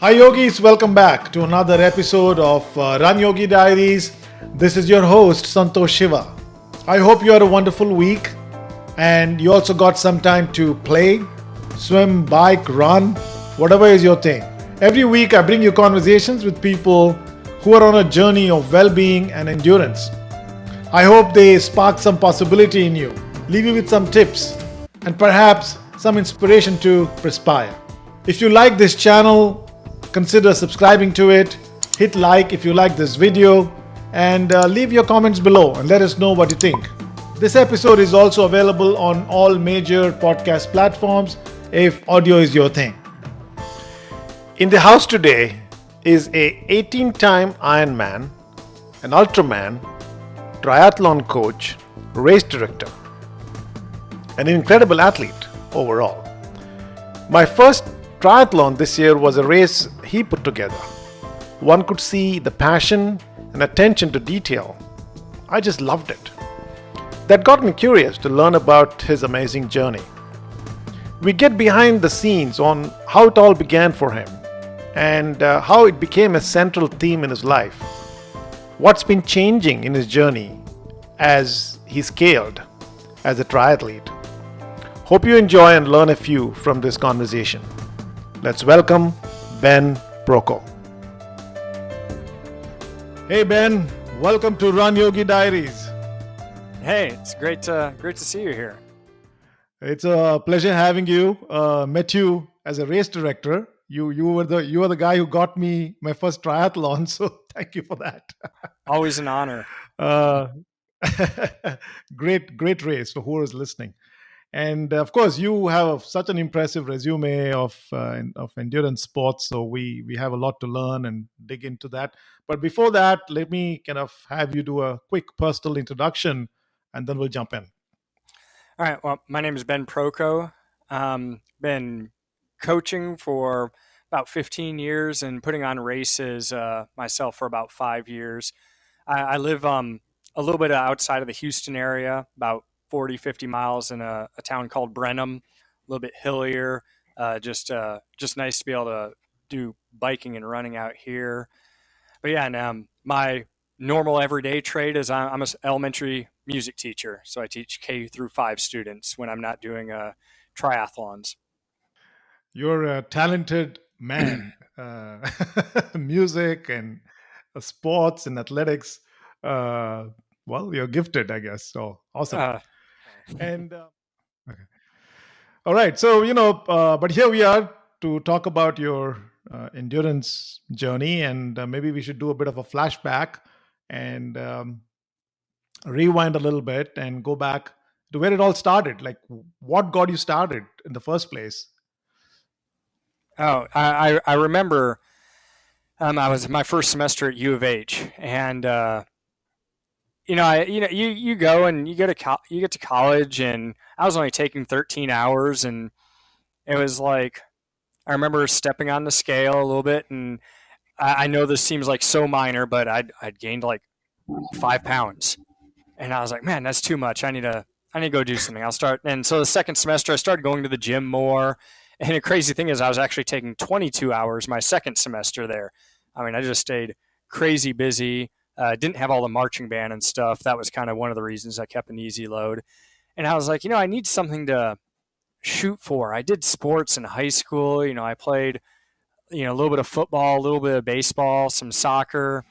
Hi yogis, welcome back to another episode of RunYogi Diaries. This is your host Santosh Shiva. I hope you had a wonderful week and you also got some time to play, swim, bike, run, whatever is your thing. Every week I bring you conversations with people who are on a journey of well-being and endurance. I hope they spark some possibility in you, leave you with some tips and perhaps some inspiration to perspire. If you like this channel, consider subscribing to it, hit like if you like this video, and leave your comments below and let us know what you think. This episode is also available on all major podcast platforms if audio is your thing. In the house today is a 18-time Ironman, an Ultraman, triathlon coach, race director, an incredible athlete overall. My first triathlon this year was a race he put together. One could see the passion and attention to detail. I just loved it. That got me curious to learn about his amazing journey. We get behind the scenes on how it all began for him and how it became a central theme in his life. What's been changing in his journey as he scaled as a triathlete. Hope you enjoy and learn a few from this conversation. Let's welcome Ben Proko. Hey Ben, welcome to RunYogi Diaries. Hey, it's great to see you here. It's a pleasure having you. Met you as a race director. You were the guy who got me my first triathlon. So thank you for that. Always an honor. Uh, great race for who is listening. And of course, you have such an impressive resume of endurance sports. So we have a lot to learn and dig into that. But before that, let me kind of have you do a quick personal introduction, and then we'll jump in. All right. Well, my name is Ben Proko. Been coaching for about 15 years and putting on races myself for about 5 years. I live a little bit outside of the Houston area, about 40, 50 miles in a town called Brenham, a little bit hillier. Just nice to be able to do biking and running out here. But yeah, and my normal everyday trade is I'm an elementary music teacher. So I teach K through 5 students when I'm not doing triathlons. You're a talented man. Music and sports and athletics. Well, you're gifted, I guess. So awesome. And okay. All right, so but here we are to talk about your endurance journey, and maybe we should do a bit of a flashback and rewind a little bit and go back to where it all started. Like, what got you started in the first place? Oh, I remember I was my first semester at U of H, and you go and you get to college, and I was only taking 13 hours, and it was like I remember stepping on the scale a little bit, and I know this seems like so minor, but I'd gained like 5 pounds, and I was like, man, that's too much. I need to go do something. I'll start. And so the second semester, I started going to the gym more. And the crazy thing is, I was actually taking 22 hours my second semester there. I mean, I just stayed crazy busy. Didn't have all the marching band and stuff. That was kind of one of the reasons I kept an easy load. And I was like, I need something to shoot for. I did sports in high school. I played, a little bit of football, a little bit of baseball, some soccer.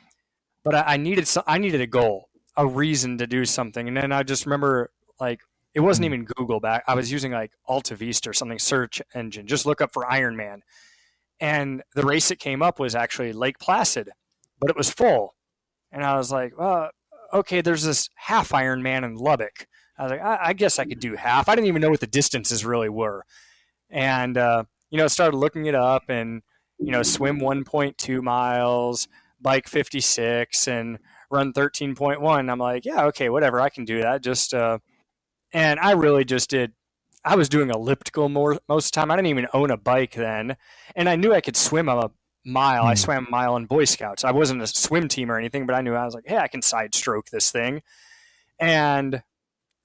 But I needed a goal, a reason to do something. And then I just remember, like, it wasn't even Google back. I was using like Alta Vista or something, search engine. Just look up for Ironman. And the race that came up was actually Lake Placid, but it was full. And I was like, well, okay, there's this half Ironman in Lubbock. I was like, I guess I could do half. I didn't even know what the distances really were. And, started looking it up and, swim 1.2 miles, bike 56, and run 13.1. I'm like, yeah, okay, whatever. I can do that. And I really just did. I was doing elliptical most of the time. I didn't even own a bike then. And I knew I could swim a mile. I swam a mile in Boy Scouts. I wasn't a swim team or anything, but I knew I was like, hey, I can side stroke this thing. And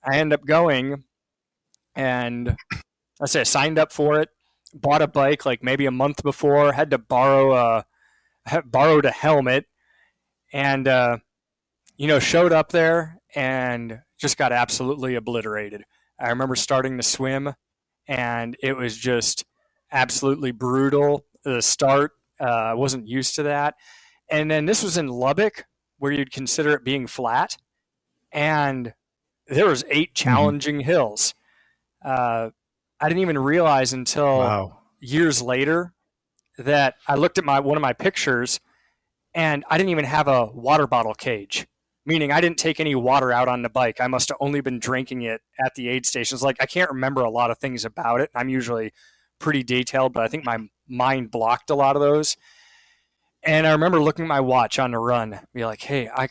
I ended up going, and I signed up for it. bought a bike like maybe a month before, had to borrowed a helmet, and showed up there and just got absolutely obliterated. I remember starting to swim, and it was just absolutely brutal. The start, I wasn't used to that. And then this was in Lubbock, where you'd consider it being flat, and there was 8 Mhm. challenging hills. Uh, I didn't even realize until Wow. years later that I looked at one of my pictures, and I didn't even have a water bottle cage, meaning I didn't take any water out on the bike. I must have only been drinking it at the aid stations. Like, I can't remember a lot of things about it. I'm usually pretty detailed, but I think my mind blocked a lot of those. And I remember looking at my watch on the run, be like, "Hey, I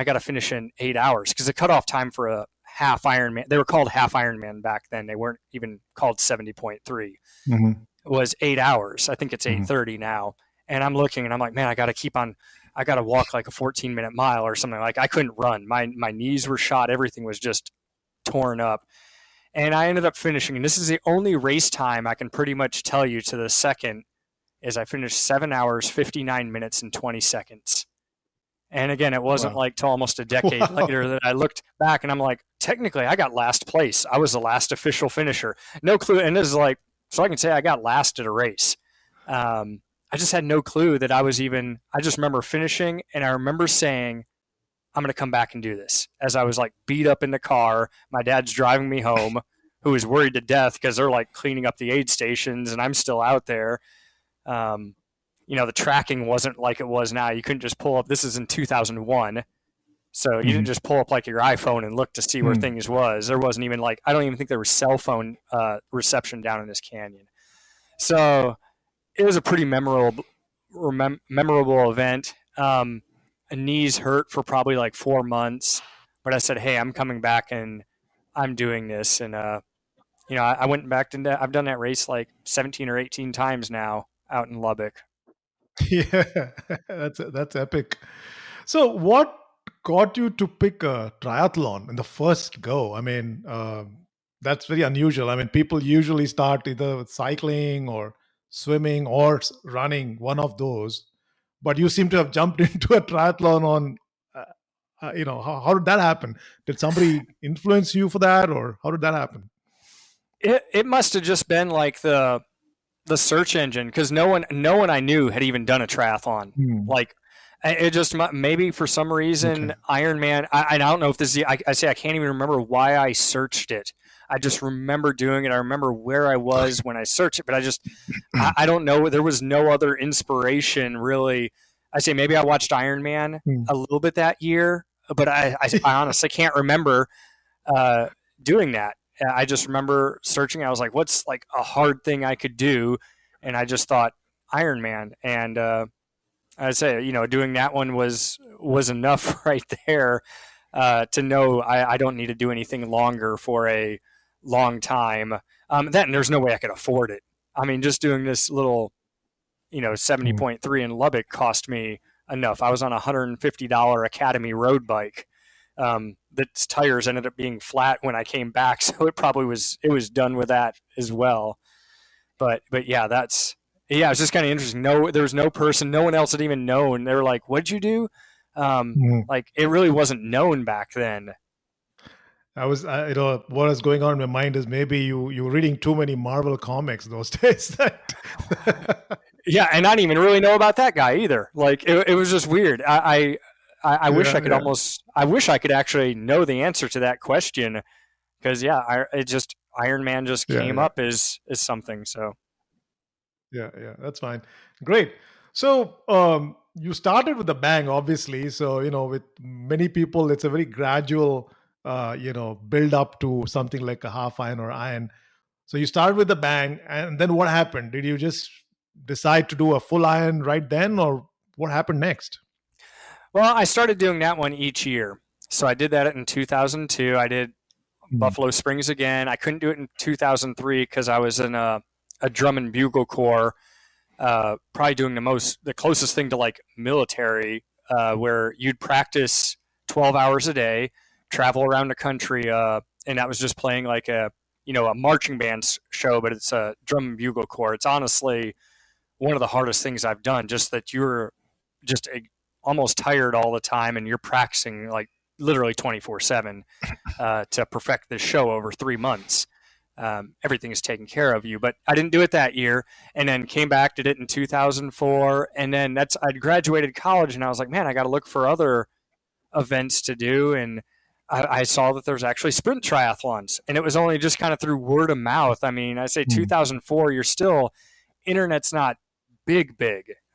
got to finish in 8 hours," because the cutoff time for a half Ironman, they were called half Ironman back then. They weren't even called 70.3. Mhm. Was 8 hours. I think it's Mhm. 8:30 now. And I'm looking and I'm like, man, I got to keep on. I got to walk like a 14-minute mile or something. Like, I couldn't run. My knees were shot. Everything was just torn up. And I ended up finishing. And this is the only race time I can pretty much tell you to the second is I finished 7 hours, 59 minutes, and 20 seconds. And again, it wasn't Wow. like till almost a decade Wow. later that I looked back and I'm like, technically, I got last place. I was the last official finisher. No clue. And this is like, so I can say I got last at a race. I just had no clue that I was even, I just remember finishing and I remember saying, I'm going to come back and do this. As I was like beat up in the car, my dad's driving me home, who was worried to death because they're like cleaning up the aid stations and I'm still out there. Um, the tracking wasn't like it was now. You couldn't just pull up. This is in 2001. So you didn't Mhm. just pull up like your iPhone and look to see where Mhm. things was. There wasn't even like, I don't even think there was cell phone reception down in this canyon. So it was a pretty memorable event. Knees hurt for probably like 4 months, but I said, "Hey, I'm coming back and I'm doing this." And I went back to I've done that race like 17 or 18 times now out in Lubbock. Yeah, that's epic. So, what got you to pick a triathlon in the first go? I mean, that's very unusual. I mean, people usually start either with cycling or swimming or running, one of those. But you seem to have jumped into a triathlon on. How did that happen? Did somebody influence you for that, or how did that happen? It must have just been like the search engine because no one I knew had even done a triathlon. Hmm. Like, it just maybe for some Okay. reason Ironman. I don't know if this is. I say I can't even remember why I searched it. I just remember doing it. I remember where I was when I searched it, but I don't know. There was no other inspiration really. I say maybe I watched Ironman Hmm. a little bit that year, but I honestly can't remember uh, doing that. I just remember searching. I was like, "What's like a hard thing I could do?" And I just thought Iron Man. And I'd say, doing that one was enough right there to know I don't need to do anything longer for a long time. Then there's no way I could afford it. I mean, just doing this little, Hmm. 70.3 in Lubbock cost me enough. I was on a $150 Academy road bike. The tires ended up being flat when I came back, so it was done with that as well. But yeah, it's just kind of interesting. No, there was no person, no one else had even known. They were like, "What'd you do?" Hmm. Like, it really wasn't known back then. What is going on in my mind is maybe you were reading too many Marvel comics those days. That Yeah, and I didn't even really know about that guy either. Like, it was just weird. I wish I yeah, could yeah, almost. I wish I could actually know the answer to that question because yeah, it just Iron Man just yeah, came yeah, up as something. So yeah, yeah. That's fine. Great. So you started with a bang, obviously. So with many people, it's a very gradual, build up to something like a half iron or iron. So you start with the bang, and then what happened? Did you just decide to do a full iron right then, or what happened next? well, I started doing that one each year. So I did that in 2002. I did Mm. Buffalo Springs again. I couldn't do it in 2003 because I was in a drum and bugle corps, probably doing the closest thing to like military, where you'd practice 12 hours a day, travel around the country, and that was just playing like a a marching band show, but it's a drum and bugle corps. It's honestly one of the hardest things I've done. Just that you're just almost tired all the time, and you're practicing like literally 24/7 to perfect this show over 3 months. Everything is taken care of you, but I didn't do it that year, and then came back, did it in 2004, and then I'd graduated college, and I was like, man, I got to look for other events to do, and I saw that there's actually sprint triathlons, and it was only just kind of through word of mouth. I mean, I say 2004, you're still internet's not big.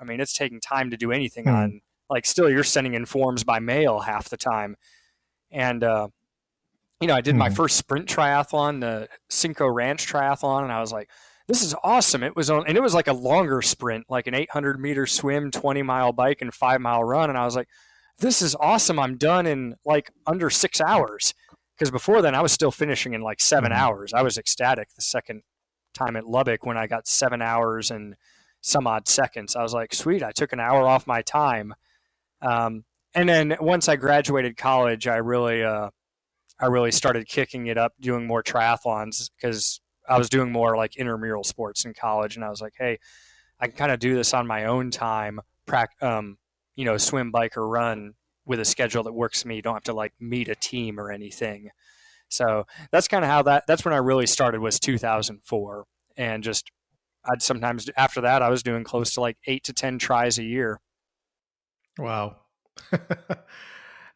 I mean, it's taking time to do anything on, like, still you're sending in forms by mail half the time, and I did my first sprint triathlon, the Cinco Ranch triathlon, and I was like, this is awesome. It was like a longer sprint, like an 800-meter swim, 20-mile bike, and 5-mile run, and I was like, this is awesome. I'm done in like under 6 hours. Because before then, I was still finishing in like 7 hours. I was ecstatic the second time at Lubbock when I got 7 hours and some odd seconds. I was like, sweet, I took an hour off my time. And then once I graduated college, I really started kicking it up, doing more triathlons, because I was doing more like intramural sports in college. And I was like, hey, I can kind of do this on my own time, swim, bike, or run with a schedule that works for me. You don't have to like meet a team or anything. So that's kind of how that's when I really started, was 2004. And just, I'd sometimes, after that, I was doing close to like 8 to 10 tries a year. Wow.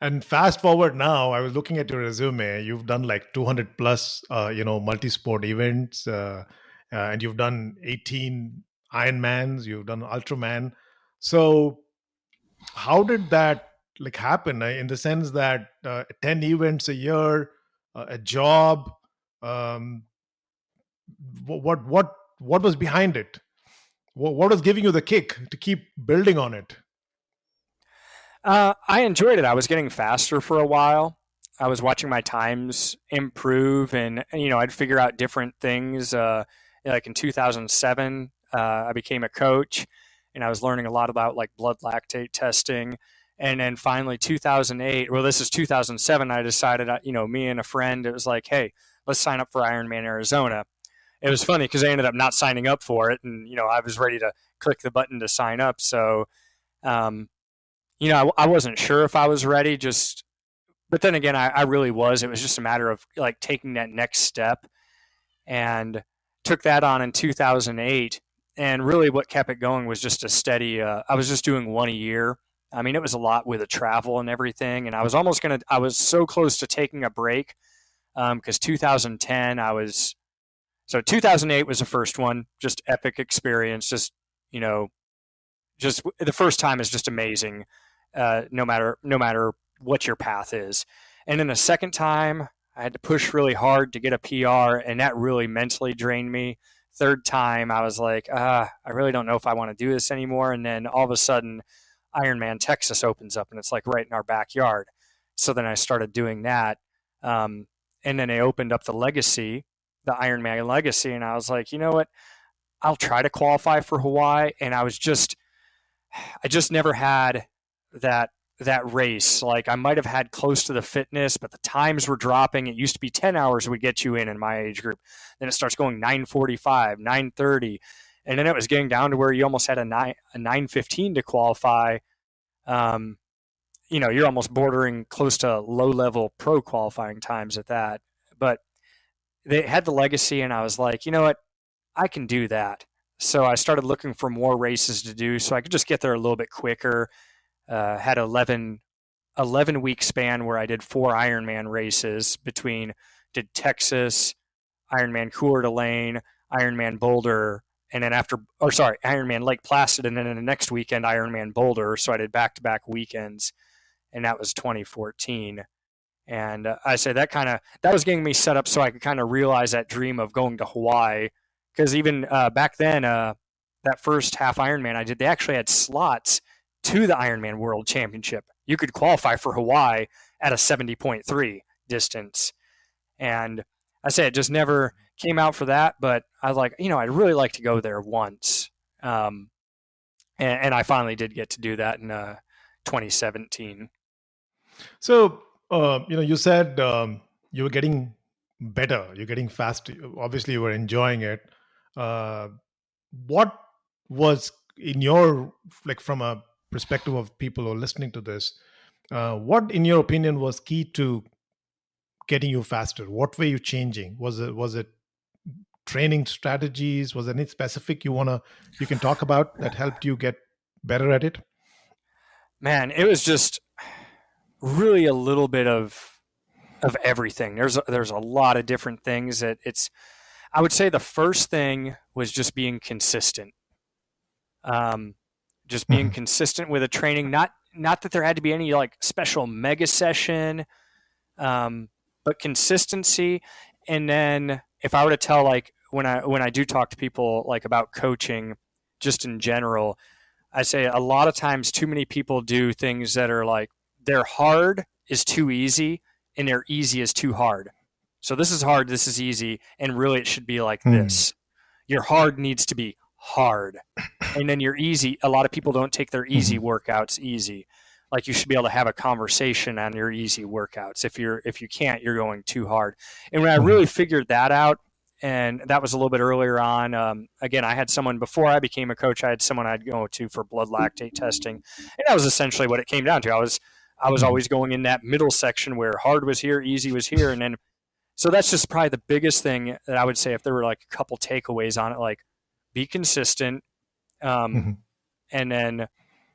And fast forward now, I was looking at your resume. You've done like 200 plus, multi-sport events, and you've done 18 Ironmans. You've done Ultraman. So, how did that like happen? In the sense that 10 events a year, a job. Um, what was behind it? What was giving you the kick to keep building on it? I enjoyed it. I was getting faster for a while. I was watching my times improve, and I'd figure out different things. Like in 2007, I became a coach, and I was learning a lot about like blood lactate testing. And then finally, 2008. Well, this is 2007. I decided, me and a friend, it was like, hey, let's sign up for Ironman Arizona. It was funny because I ended up not signing up for it, and I was ready to click the button to sign up. So, um, I wasn't sure if I was ready. But then again, I really was. It was just a matter of like taking that next step, and took that on in 2008. And really, what kept it going was just a steady. I was just doing one a year. I mean, it was a lot with the travel and everything, and I was almost gonna. I was so close to taking a break, because 2010 I was. So 2008 was the first one, just epic experience. You know, just the first time is just amazing, no matter what your path is. And then the second time, I had to push really hard to get a PR, and that really mentally drained me. Third time, I was like, I really don't know if I want to do this anymore. And then all of a sudden, Ironman Texas opens up, and it's like right in our backyard. So then I started doing that. And then they opened up the Ironman Legacy, and I was like, you know what? I'll try to qualify for Hawaii. And I just never had that race. Like, I might have had close to the fitness, but the times were dropping. It used to be 10 hours would get you in my age group. Then it starts going 9:45, 9:30, and then it was getting down to where you almost had a 9:15 to qualify. You're almost bordering close to low level pro qualifying times at that. But they had the Legacy, and I was like, you know what? I can do that. So I started looking for more races to do so I could just get there a little bit quicker. Had 11-week span where I did 4 Ironman races did Texas, Ironman Coeur d'Alene, Ironman Boulder, and then Ironman Lake Placid, and then in the next weekend, Ironman Boulder. So I did back-to-back weekends, and that was 2014. And I say that was getting me set up so I could kind of realize that dream of going to Hawaii. Because even back then, that first half Ironman I did, they actually had slots to the Ironman World Championship. You could qualify for Hawaii at a 70.3 distance. And I say it just never came out for that, but I was like, I'd really like to go there once. And I finally did get to do that in 2017. So, you said you were getting better, you're getting faster. Obviously, you were enjoying it. Uh, what was in your, like, from a perspective of people who are listening to this, what in your opinion was key to getting you faster? What were you changing? Was it training strategies? Was there any specific you can talk about that helped you get better at it? Man, it was just really a little bit of everything. There's a lot of different things that it's. I would say the first thing was just being consistent. Um, just being Mhm. consistent with a training. Not that there had to be any like special mega session, um, but consistency. And then if I were to tell like when I do talk to people like about coaching, just in general, I say a lot of times too many people do things that are like their hard is too easy and their easy is too hard. So this is hard, this is easy, and really it should be like Mhm. this. Your hard needs to be hard. And then your easy, a lot of people don't take their easy Mhm. workouts easy. Like you should be able to have a conversation on your easy workouts. If you can't, you're going too hard. And when I Mhm. really figured that out, and that was a little bit earlier on. Again, I had someone before I became a coach. I had someone I'd go to for blood lactate testing, and that was essentially what it came down to. I was Mhm. always going in that middle section where hard was here, easy was here, and then so that's just probably the biggest thing that I would say. If there were like a couple takeaways on it, like be consistent, um, Mhm. and then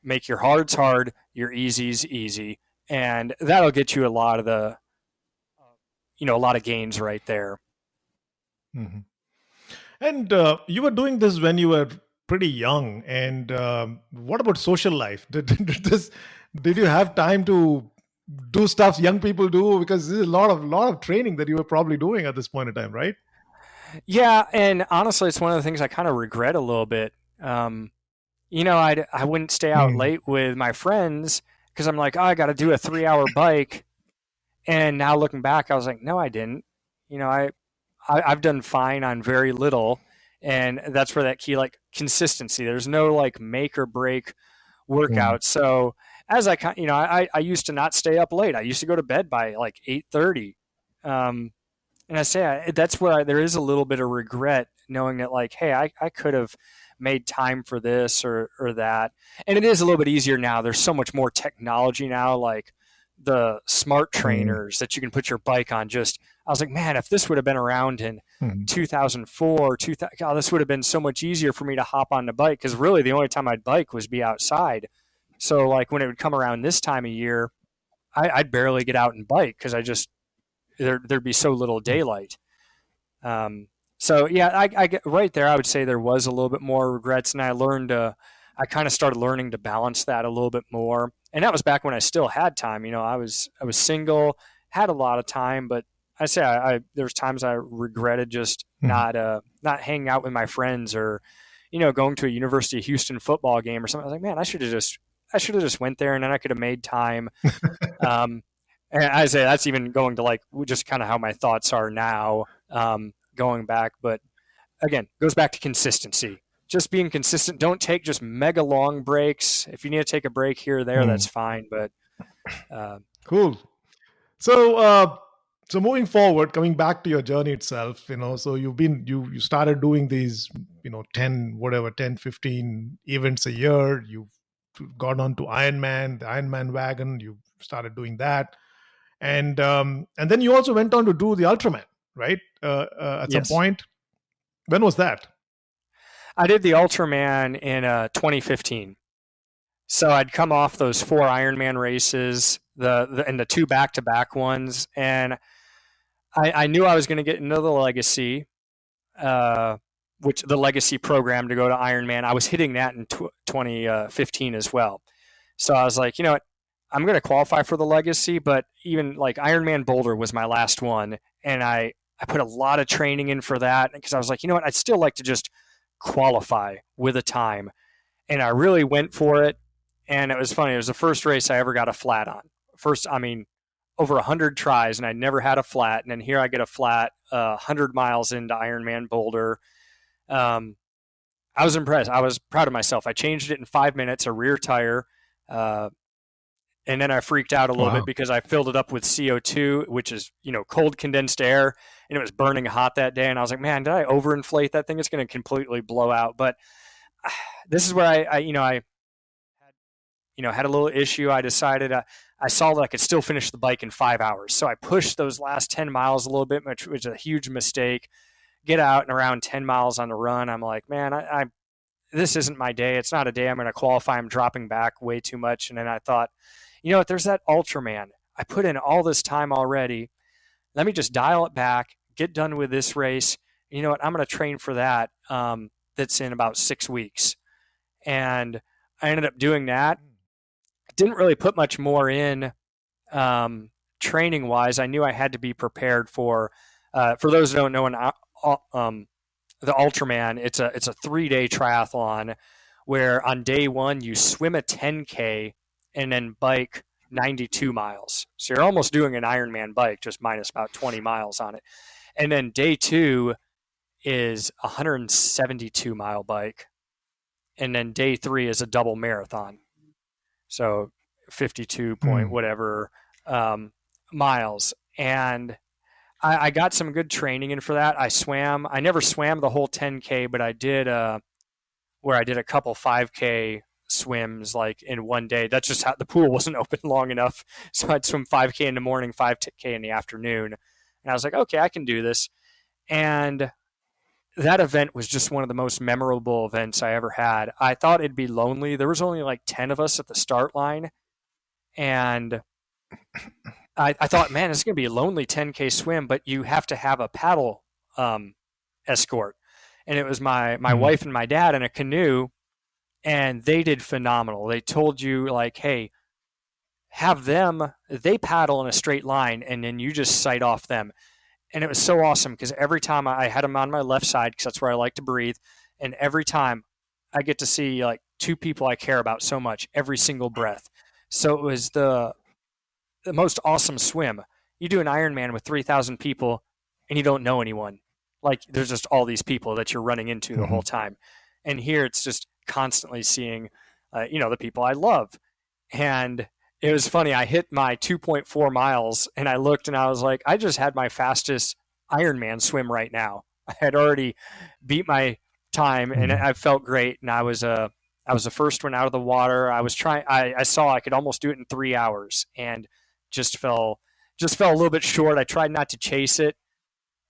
make your hards hard, your easies easy, and that'll get you a lot of the a lot of gains right there. Mhm. And you were doing this when you were pretty young. And what about social life? Did you have time to do stuff young people do? Because there's a lot of training that you were probably doing at this point in time, right? Yeah, and honestly, it's one of the things I kind of regret a little bit. Um, I wouldn't stay out Mm. late with my friends because I'm like, oh, I got to do a 3 hour bike. And now looking back, I was like, no, I didn't. You know, I've done fine on very little, and that's where that key like consistency. There's no like make or break Mm. workout. So as I used to not stay up late. I used to go to bed by like 8:30. Um, and I say that's where there is a little bit of regret knowing that like, hey, I could have made time for this or that. And it is a little bit easier now. There's so much more technology now, like the smart Mm. trainers that you can put your bike on. Just I was like, man, if this would have been around in Mm. 2004, 2000, God, this would have been so much easier for me to hop on the bike because really the only time I'd bike was be outside. So like when it would come around this time of year, I'd barely get out and bike because there'd be so little Mm. daylight. Um, so yeah, I get right there. I would say there was a little bit more regrets, and I kind of started learning to balance that a little bit more. And that was back when I still had time. I was single, had a lot of time, but I say there's times I regretted just Mm. not hanging out with my friends or going to a University of Houston football game or something. I was like, man, I should have just went there, and then I could have made time. Um, and I say that's even going to like just kind of how my thoughts are now, going back. But again, goes back to consistency. Just being consistent. Don't take just mega long breaks. If you need to take a break here or there, that's Mm. fine. But uh, Cool. So moving forward, coming back to your journey itself, so you started doing these, 10, whatever, 10, 15 events a year. You've gone on to Ironman, the Ironman wagon. You started doing that, and then you also went on to do the Ultraman, right? At some yes, point. When was that? I did the Ultraman in 2015. So I'd come off those 4 Ironman races, and the two back-to-back ones, and I knew I was going to get into the legacy, uh, which the legacy program to go to Ironman. I was hitting that in 2015 as well. So I was like, you know what? I'm going to qualify for the legacy, but even like Ironman Boulder was my last one. And I put a lot of training in for that because I was like, you know what? I'd still like to just qualify with a time. And I really went for it. And it was funny. It was the first race I ever got a flat on. First, I mean, over 100 tries, and I never had a flat. And then here I get a flat 100 miles into Ironman Boulder. Um, I was impressed. I was proud of myself. I changed it in 5 minutes, a rear tire. Uh, And then I freaked out a little bit Wow. because I filled it up with CO2, which is, cold condensed air, and it was burning hot that day. And I was like, man, did I overinflate that thing? It's going to completely blow out. But this is where had a little issue. I decided I saw that I could still finish the bike in 5 hours. So I pushed those last 10 miles a little bit, which was a huge mistake. Get out and around 10 miles on the run. I'm like, man, this isn't my day. It's not a day I'm going to qualify. I'm dropping back way too much. And then I thought, you know what, there's that Ultraman. I put in all this time already. Let me just dial it back, get done with this race. You know what, I'm going to train for that. That's in about 6 weeks. And I ended up doing that. Didn't really put much more in training wise. I knew I had to be prepared for those who don't know, the Ultraman, it's a 3-day triathlon where on day one you swim a 10K and then bike 92 miles. So you're almost doing an Ironman bike, just minus about 20 miles on it. And then day two is a 172-mile bike. And then day three is a double marathon. So 52 point whatever miles. And I got some good training in for that. I never swam the whole 10K, but I did where I did a couple 5K swims like in one day. That's just how the pool wasn't open long enough. So I'd swim 5K in the morning, 5K in the afternoon. And I was like, okay, I can do this. And that event was just one of the most memorable events I ever had. I thought it'd be lonely. There was only like 10 of us at the start line. And I thought, man, it's going to be a lonely 10K swim, but you have to have a paddle escort. And it was my wife and my dad in a canoe, and they did phenomenal. They told you, like, hey, have them, they paddle in a straight line, and then you just sight off them. And it was so awesome because every time I had them on my left side because that's where I like to breathe. And every time I get to see like two people I care about so much every single breath. So it was the most awesome swim. You do an Ironman with 3,000 people and you don't know anyone. Like there's just all these people that you're running into the whole time. And here it's just constantly seeing, the people I love. And it was funny. I hit my 2.4 miles and I looked and I was like, I just had my fastest Ironman swim right now. I had already beat my time and I felt great. And I was the first one out of the water. I saw I could almost do it in 3 hours and just fell a little bit short. I tried not to chase it.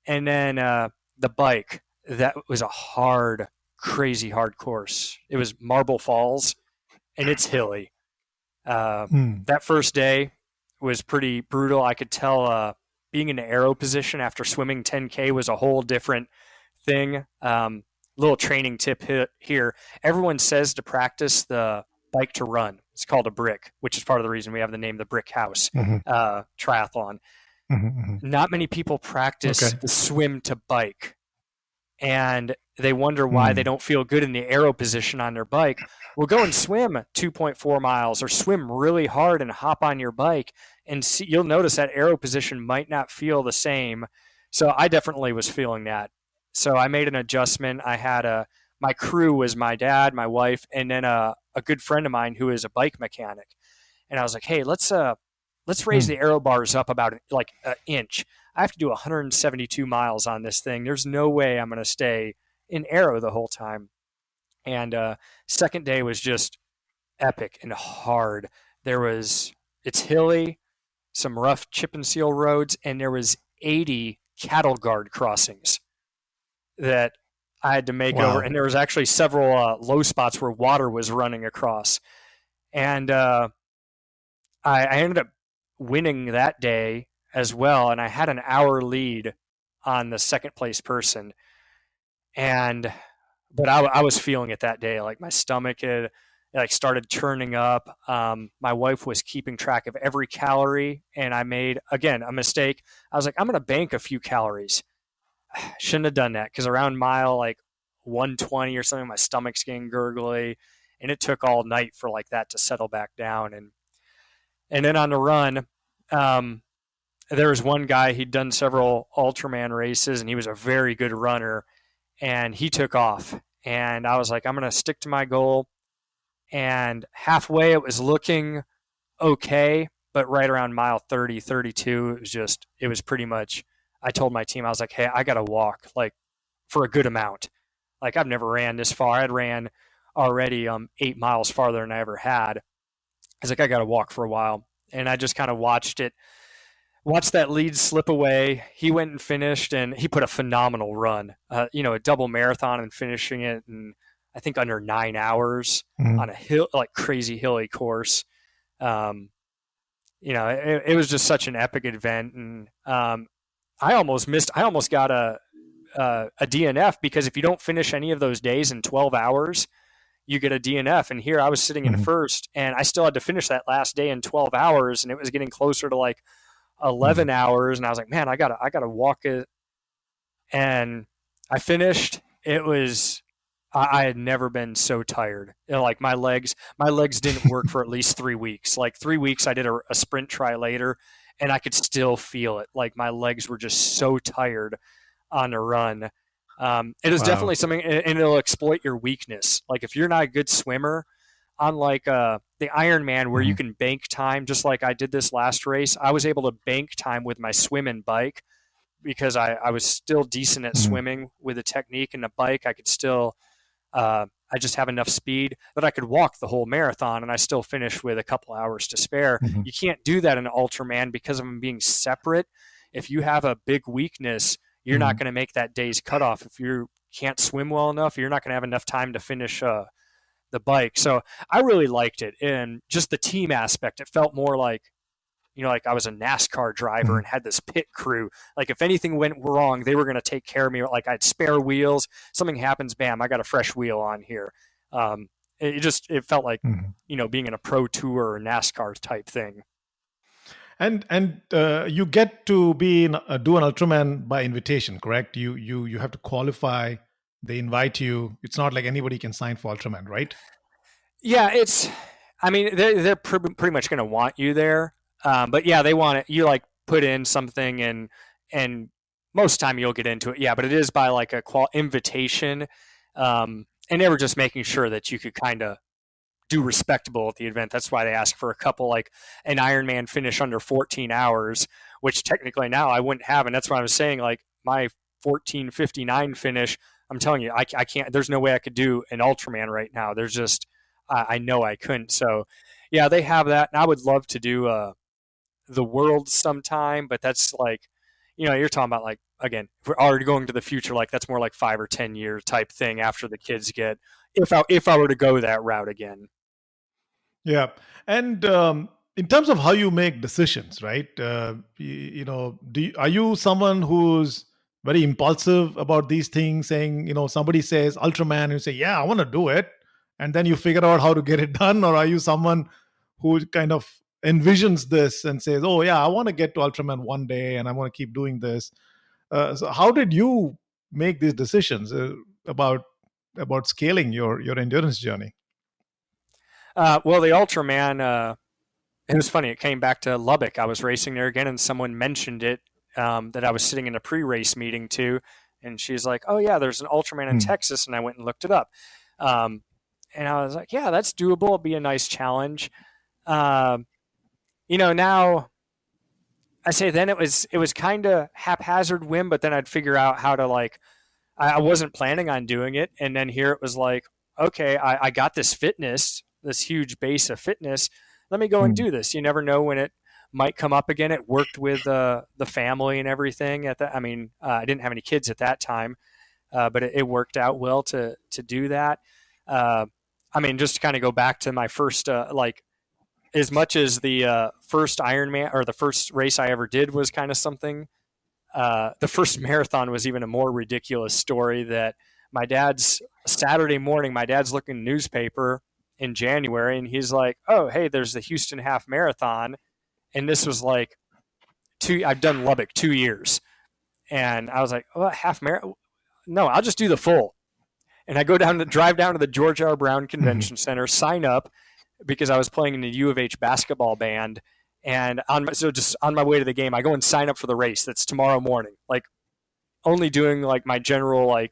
And then the bike, that was a crazy hard course. It was Marble Falls and it's hilly. That first day was pretty brutal. I could tell being in the aero position after swimming 10K was a whole different thing. Little training tip here. Everyone says to practice the bike to run. It's called a brick, which is part of the reason we have the name the Brick House triathlon. Not many people practice the swim to bike. And they wonder why they don't feel good in the aero position on their bike. Well, go and swim 2.4 miles or swim really hard and hop on your bike and see, you'll notice that aero position might not feel the same. So I definitely was feeling that. So I made an adjustment. I had my crew was my dad, my wife, and then a good friend of mine who is a bike mechanic. And I was like, hey, let's raise the aero bars up about like an inch. I have to do 172 miles on this thing. There's no way I'm going to stay in aero the whole time. And second day was just epic and hard. It's hilly, some rough chip and seal roads, and there was 80 cattle guard crossings that I had to make over. And there was actually several low spots where water was running across. And I ended up winning that day as well, and I had an hour lead on the second place person. But I was feeling it that day. Like my stomach had started churning up. My wife was keeping track of every calorie, and I made again a mistake. I was like, I'm going to bank a few calories. Shouldn't have done that because around mile like 120 or something, my stomach's getting gurgly, and it took all night for like that to settle back down. And then on the run, there was one guy, he'd done several Ultraman races and he was a very good runner and he took off. And I was like, I'm going to stick to my goal. And halfway it was looking okay, but right around mile 30, 32, it was pretty much, I told my team, I was like, hey, I got to walk like for a good amount. Like I've never ran this far. I'd ran already 8 miles farther than I ever had. I was like, I got to walk for a while. And I just kind of watched that lead slip away. He went and finished, and he put a phenomenal run. A double marathon and finishing it in I think under 9 hours on a hill, like crazy hilly course. Um, it was just such an epic event, and I almost missed. I almost got a DNF because if you don't finish any of those days in 12 hours, you get a DNF. And here I was sitting in first, and I still had to finish that last day in 12 hours, and it was getting closer to like 11 hours, and I was like, man, I gotta walk it. And I finished. It was, I had never been so tired. Like my legs didn't work for at least 3 weeks. Like 3 weeks, I did a sprint try later, and I could still feel it. Like my legs were just so tired on the run. It is definitely Wow. something, and it'll exploit your weakness. Like if you're not a good swimmer, on like the Ironman where you Mhm. can bank time, just like I did this last race, I was able to bank time with my swim and bike because I was still decent at Mhm. swimming with the technique, and the bike I could still I just have enough speed that I could walk the whole marathon and I still finish with a couple hours to spare. Mhm. You can't do that in Ultraman because of them being separate. If you have a big weakness, you're not Mhm. going to make that day's cutoff. If you can't swim well enough, you're not going to have enough time to finish the bike. So I really liked it, and just the team aspect. It felt more like, like I was a NASCAR driver Mhm. and had this pit crew. Like if anything went wrong, they were going to take care of me. Like I had spare wheels. Something happens, bam, I got a fresh wheel on here. Um, it felt like, Mhm. being in a pro tour or NASCAR type thing. And you get to do an Ultraman by invitation, correct? You have to qualify. They invite you. It's not like anybody can sign for Ultraman, right? Yeah, I mean, they're pretty much going to want you there. But yeah, they want it. You like put in something, and most time you'll get into it. Yeah, but it is by like a invitation. And they were just making sure that you could kind of do respectable at the event. That's why they ask for a couple, like an Ironman finish under 14 hours, which technically now I wouldn't have. And that's what I was saying. Like my 14:59 finish, I'm telling you, I can't, there's no way I could do an Ultraman right now. There's just, I know I couldn't. So yeah, they have that. And I would love to do the world sometime, but that's like, you're talking about like, again, if we're already going to the future, like that's more like 5 or 10 year type thing after the kids get, if I were to go that route again. Yeah. And in terms of how you make decisions, right? Are you someone who's very impulsive about these things, saying, somebody says Ultraman, and you say, yeah, I want to do it. And then you figure out how to get it done? Or are you someone who kind of envisions this and says, oh, yeah, I want to get to Ultraman one day and I want to keep doing this? So how did you make these decisions about scaling your endurance journey? Well, the Ultraman, it was funny. It came back to Lubbock. I was racing there again, and someone mentioned it, that I was sitting in a pre-race meeting too, and she's like, "Oh yeah, there's an Ultraman in Hmm. Texas," and I went and looked it up, um, and I was like, "Yeah, that's doable. It'll be a nice challenge." Um, now I say then it was kind of haphazard win, but then I'd figure out how to like. I wasn't planning on doing it, and then here it was like, okay, I got this fitness, this huge base of fitness. Let me go and Hmm. do this. You never know when it might come up again. It worked with the family and everything. At that, I mean, I didn't have any kids at that time, but it worked out well to do that. Uh, I mean, just to kind of go back to my first like, as much as the first Ironman or the first race I ever did was kind of something, the first marathon was even a more ridiculous story. That my dad's Saturday morning, my dad's looking at the newspaper in January, and he's like, "Oh, hey, there's the Houston Half Marathon," and this was like two. I've done Lubbock 2 years, and I was like, "Oh, half marathon? No, I'll just do the full." And I drive down to the George R. Brown Mhm. Convention Center, sign up because I was playing in the U of H basketball band. And so just on my way to the game, I go and sign up for the race that's tomorrow morning. Like only doing like my general like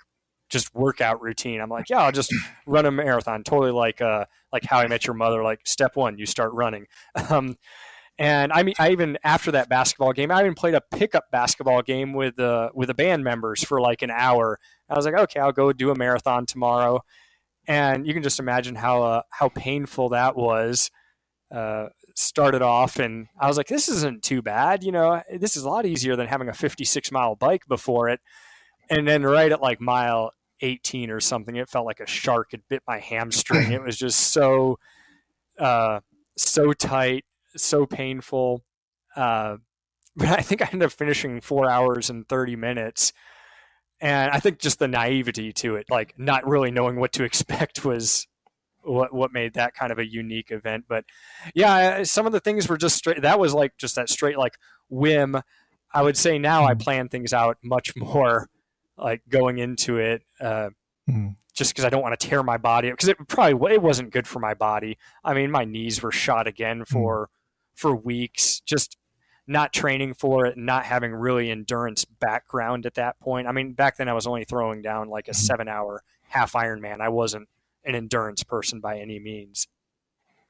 just workout routine. I'm like, yeah, I'll just run a marathon. Totally like How I Met Your Mother. Like step one, you start running. Um, and I mean, I even after that basketball game, I even played a pickup basketball game with the band members for like an hour. I was like, okay, I'll go do a marathon tomorrow, and you can just imagine how painful that was. Started off, and I was like, this isn't too bad. This is a lot easier than having a 56-mile bike before it. And then right at like mile 18 or something, it felt like a shark had bit my hamstring. It was just so tight, so painful. But I think I ended up finishing 4 hours and 30 minutes. And I think just the naivety to it, like not really knowing what to expect, was what made that kind of a unique event. But yeah, some of the things were just straight. That was like just that straight like whim. I would say now I plan things out much more, like going into it, just because I don't want to tear my body up, because it wasn't good for my body. I mean, my knees were shot again for weeks, just not training for it, not having really endurance background at that point. I mean, back then I was only throwing down like a 7-hour half Ironman. I wasn't an endurance person by any means.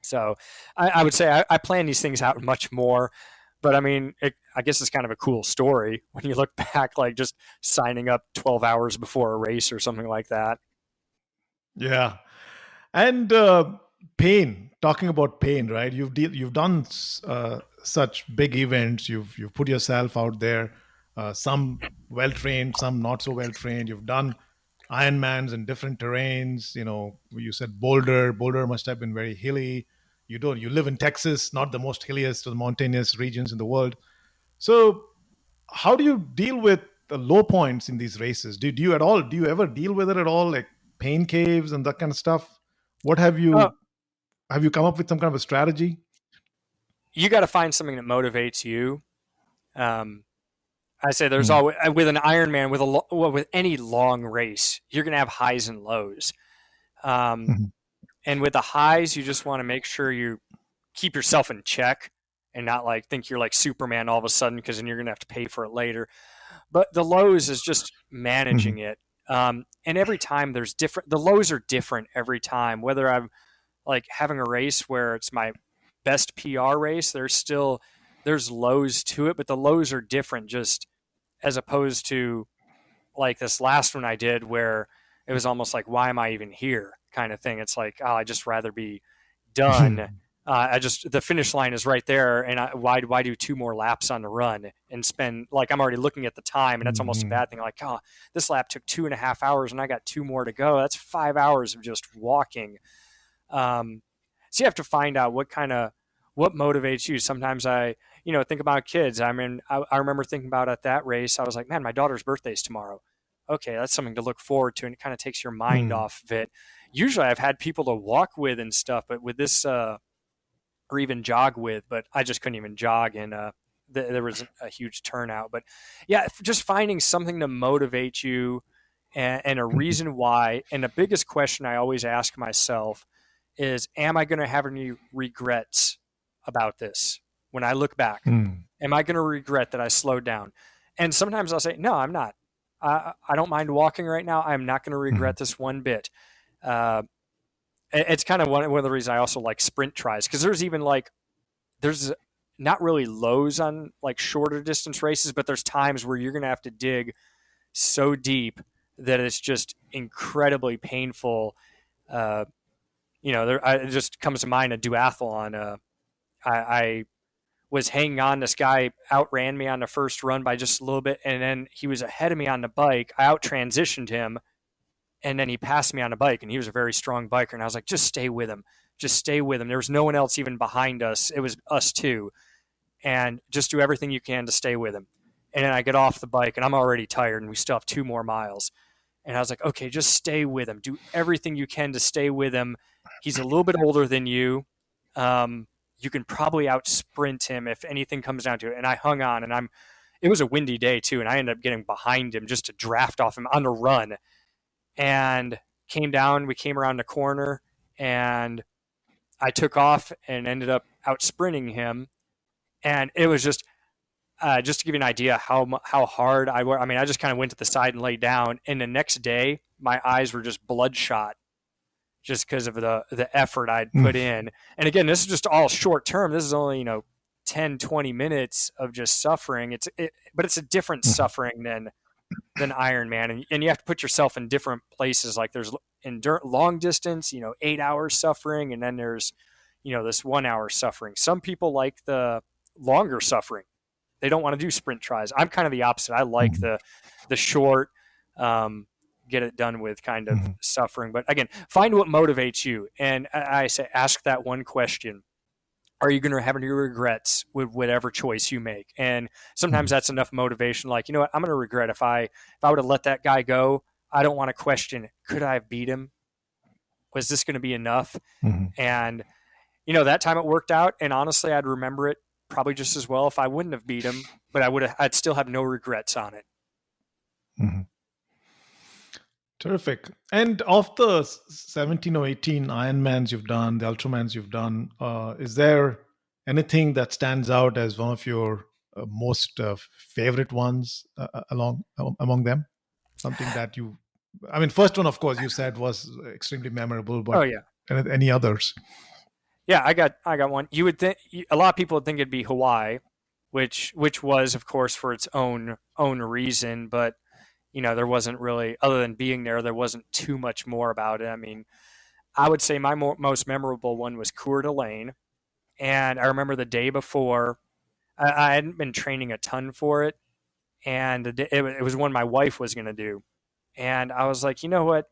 So I would say I plan these things out much more. But I mean, I guess it's kind of a cool story when you look back, like just signing up 12 hours before a race or something like that. Yeah. And pain. Talking about pain, right? You've done such big events. You've put yourself out there. Some well trained, some not so well trained. You've done Ironmans in different terrains. You said Boulder. Boulder must have been very hilly. You live in Texas, not the most hilliest or the mountainous regions in the world. So how do you deal with the low points in these races? Do you ever deal with it at all, like pain caves and that kind of stuff? What Oh, have you come up with some kind of a strategy? you got to find something that motivates you. Um, I say there's Mm, always with an Ironman, with any long race, you're gonna have highs and lows. Um, mhm, and with the highs, you just want to make sure you keep yourself in check and not like think you're like Superman all of a sudden, because then you're gonna have to pay for it later. But the lows is just mhm, managing it. And every time there's different. The lows are different every time. Whether I'm like having a race where it's my best PR race, there's lows to it, but the lows are different. Just as opposed to like this last one I did where it was almost like, why am I even here kind of thing. It's like, oh, I just rather be done. The finish line is right there, and why do 2 more laps on the run and spend, like, I'm already looking at the time, and that's almost a mhm, bad thing. Like, oh, this lap took 2.5 hours, and I got 2 more to go. That's 5 hours of just walking. Um, so you have to find out what motivates you. Sometimes think about kids. I mean, I remember thinking about at that race, I was like, man, my daughter's birthday's tomorrow. Okay, that's something to look forward to, and it kind of takes your mind mhm, off of it. Usually I've had people to walk with and stuff, but with this, or even jog with, but I just couldn't even jog, and there was a huge turnout. But yeah, just finding something to motivate you, and a mhm, reason why. And the biggest question I always ask myself is, am I going to have any regrets about this when I look back? mhm, Am I going to regret that I slowed down? And sometimes I'll say, no, I'm not. I don't mind walking right now. I'm not going to mhm, regret this one bit. Uh, it's kind of one of the reasons I also like sprint tries, because there's not really lows on like shorter distance races, but there's times where you're going to have to dig so deep that it's just incredibly painful. Uh, it just comes to mind a duathlon. I was hanging on. This guy outran me on the first run by just a little bit, and then he was ahead of me on the bike. I out transitioned him, and then he passed me on a bike, and he was a very strong biker. And I was like, just stay with him. Just stay with him. There was no one else even behind us. It was us two. And just do everything you can to stay with him. And then I get off the bike, and I'm already tired, and we still have 2 more miles. And I was like, okay, just stay with him. Do everything you can to stay with him. He's a little bit older than you. You can probably out sprint him if anything comes down to it. And I hung on, and it was a windy day too, and I ended up getting behind him just to draft off him on the run, and came down. We came around the corner, and I took off and ended up out sprinting him. And it was just to give you an idea how hard I worked. I mean, I just kind of went to the side and laid down. And the next day, my eyes were just bloodshot just because of the effort I'd put in. And again, this is just all short term. This is only 10, 20 minutes of just suffering. But it's a different suffering than Ironman, and you have to put yourself in different places. Like there's long distance, 8 hours suffering, and then there's this 1 hour suffering. Some people like the longer suffering. They don't want to do sprint tries. I'm kind of the opposite. I like the short, get it done with kind of suffering. But again, find what motivates you. And I say, ask that one question. Are you going to have any regrets with whatever choice you make? And sometimes that's enough motivation. Like, you know what? I'm going to regret if I would have let that guy go. I don't want to question, could I have beat him? Was this going to be enough? And, that time it worked out. And honestly, I'd remember it probably just as well if I wouldn't have beat him, but I'd still have no regrets on it. Terrific. And of the 17 or 18 Ironmans you've done, the Ultramans you've done, is there anything that stands out as one of your most favorite ones among them? Something that first one, of course, you said was extremely memorable, but Oh yeah. Any others? Yeah, I got one. You would think a lot of people would think it'd be Hawaii, which was, of course, for its own reason, but there wasn't really, other than being there wasn't too much more about it. I mean, I would say my most memorable one was Coeur d'Alene, and I remember the day before, I hadn't been training a ton for it, and it was one my wife was going to do, and I was like, you know what,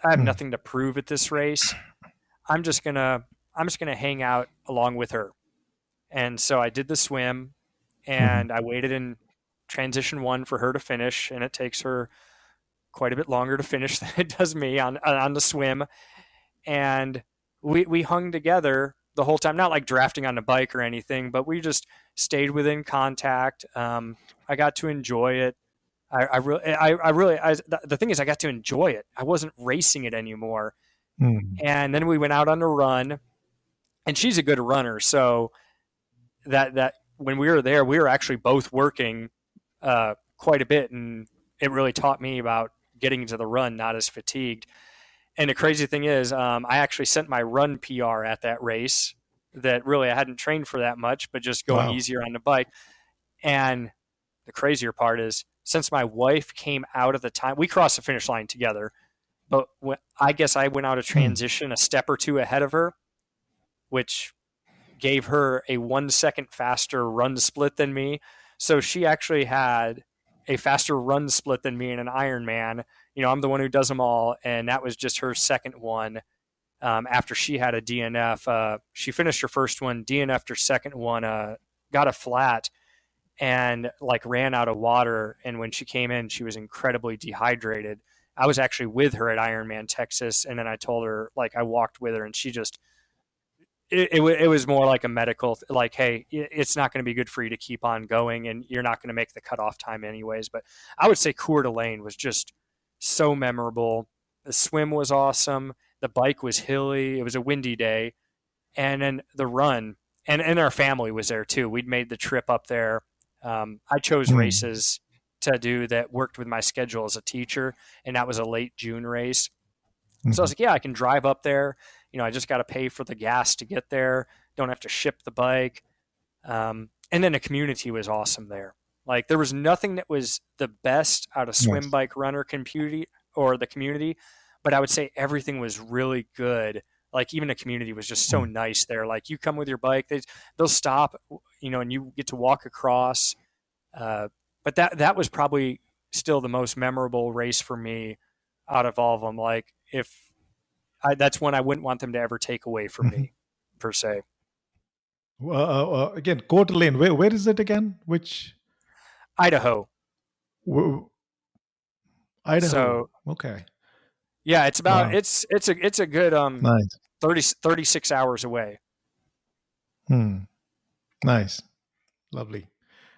I have nothing to prove at this race. I'm just gonna hang out along with her. And so I did the swim, and I waited in transition 1 for her to finish, and it takes her quite a bit longer to finish than it does me on the swim. And we hung together the whole time, not like drafting on the bike or anything, but we just stayed within contact. I got to enjoy it. The thing is, I got to enjoy it. I wasn't racing it anymore. And then we went out on a run, and she's a good runner. So that when we were there, we were actually both working quite a bit, and it really taught me about getting into the run, not as fatigued. And the crazy thing is, I actually sent my run PR at that race that really I hadn't trained for that much, but just going easier on the bike. And the crazier part is, since my wife came out at the time, we crossed the finish line together, but I guess I went out of transition a step or two ahead of her, which gave her a 1 second faster run split than me. So she actually had a faster run split than me in an Ironman. I'm the one who does them all, and that was just her second one. After she had a DNF, she finished her first one, DNF'd her second one, got a flat, and ran out of water. And when she came in, she was incredibly dehydrated. I was actually with her at Ironman Texas, and then I told her, I walked with her, and she just, it was more like a medical, hey, it's not going to be good for you to keep on going, and you're not going to make the cutoff time anyways. But I would say Coeur d'Alene was just so memorable. The swim was awesome. The bike was hilly. It was a windy day. And then the run, and our family was there too. We'd made the trip up there. I chose races to do that worked with my schedule as a teacher, and that was a late June race. So I was like, yeah, I can drive up there. I just got to pay for the gas to get there. Don't have to ship the bike. And then the community was awesome there. There was nothing that was the best out of swim, bike, runner community or the community, but I would say everything was really good. Even the community was just so nice there. You come with your bike, they'll stop, and you get to walk across. But that was probably still the most memorable race for me out of all of them. That's one I wouldn't want them to ever take away from me, per se. Again, Coeur d'Alene, where is it again? Which? Idaho. Idaho. So, okay. Yeah, it's about it's a good nice. 36 hours away. Nice. Lovely.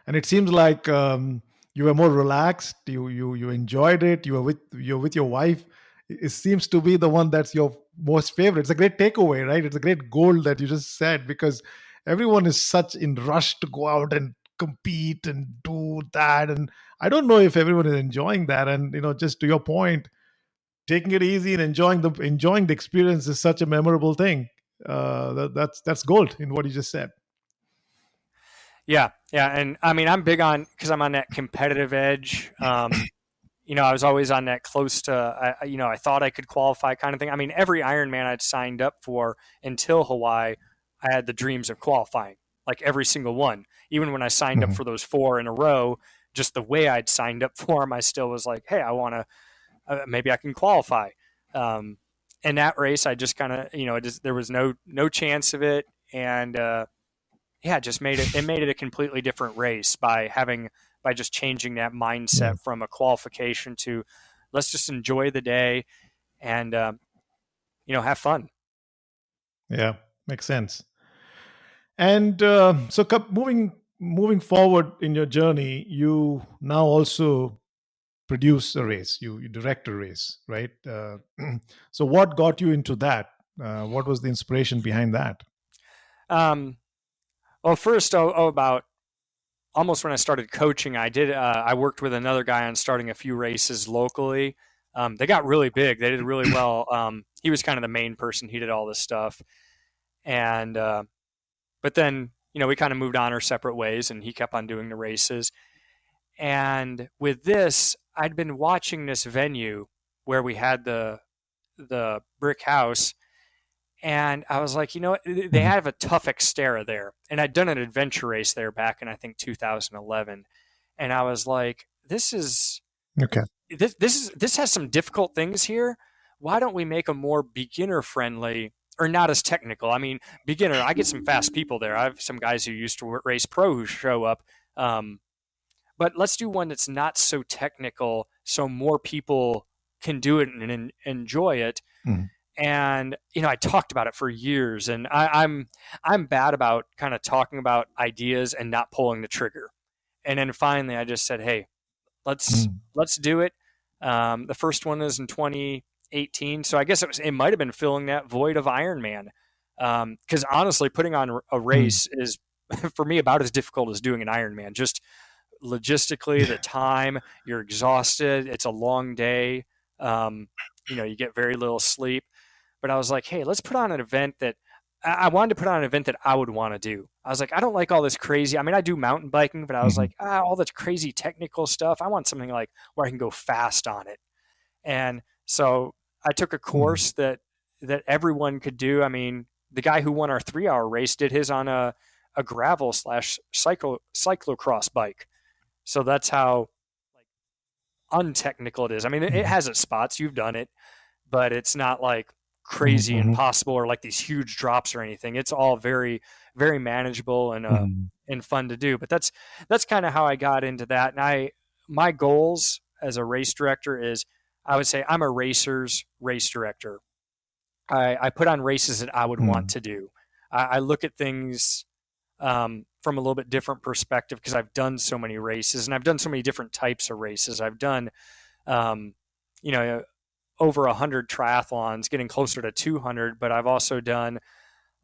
And it seems like you were more relaxed. You enjoyed it. You're with your wife. It seems to be the one that's your most favorite. It's a great takeaway, right? It's a great goal that you just said, because everyone is such in rush to go out and compete and do that. And I don't know if everyone is enjoying that. And, just to your point, taking it easy and enjoying the experience is such a memorable thing. That's gold in what you just said. Yeah, yeah, and I mean, I'm big on because I'm on that competitive edge. I was always on that close to, I thought I could qualify kind of thing. I mean, every Ironman I'd signed up for until Hawaii, I had the dreams of qualifying, like every single one. Even when I signed up Mhm. for those four in a row, just the way I'd signed up for them, I still was like, hey, I want to, maybe I can qualify. Um, and that race, I just kind of, there was no chance of it, and yeah, it just made it a completely different race by just changing that Yeah, mindset from a qualification to let's just enjoy the day and have fun. yeah, makes sense. And so, moving forward in your journey, you now also produce a race. You direct a race, right? So, what got you into that? What was the inspiration behind that? Um, well, first, about almost when I started coaching, I worked with another guy on starting a few races locally. They got really big. They did really well. He was kind of the main person. He did all this stuff, and but then we kind of moved on our separate ways, and he kept on doing the races. And with this, I'd been watching this venue where we had the brick house, and I was like, they Mhm. have a tough Xterra there, and I'd done an adventure race there back in I think 2011, and I was like, Okay. this has some difficult things here. Why don't we make a more beginner friendly or not as technical? I mean, beginner. I get some fast people there. I have some guys who used to race pro who show up. But let's do one that's not so technical so more people can do it and enjoy it. Mhm. And I talked about it for years, and I'm bad about kind of talking about ideas and not pulling the trigger. And then finally I just said, hey, let's Mhm. let's do it. The first one is in 2018, so I guess it might have been filling that void of Ironman, because honestly putting on a Mhm. race is for me about as difficult as doing an Ironman. Just logistically, the time, you're exhausted, it's a long day. um, you get very little sleep. But I was like, hey, let's put on an event that I wanted to put on an event that I would want to do. I was like, I don't like all this crazy. I mean, I do mountain biking, but I was Mhm. like, all this crazy technical stuff. I want something like where I can go fast on it. And so I took a Mhm. course that everyone could do. I mean, the guy who won our 3 hour race did his on a gravel slash cyclocross bike. So that's how like untechnical it is. I mean, it Mhm. has its spots. You've done it, but it's not like Mhm. crazy Mhm. impossible or like these huge drops or anything. It's all very, very manageable Mhm. and fun to do. But that's kind of how I got into that. And my goals as a race director is I would say I'm a racer's race director. I put on races that I would want Mhm. to do. I look at things from a little bit different perspective because I've done so many races and I've done so many different types of races. I've done, um, you know, over 100 triathlons, getting closer to 200, but I've also done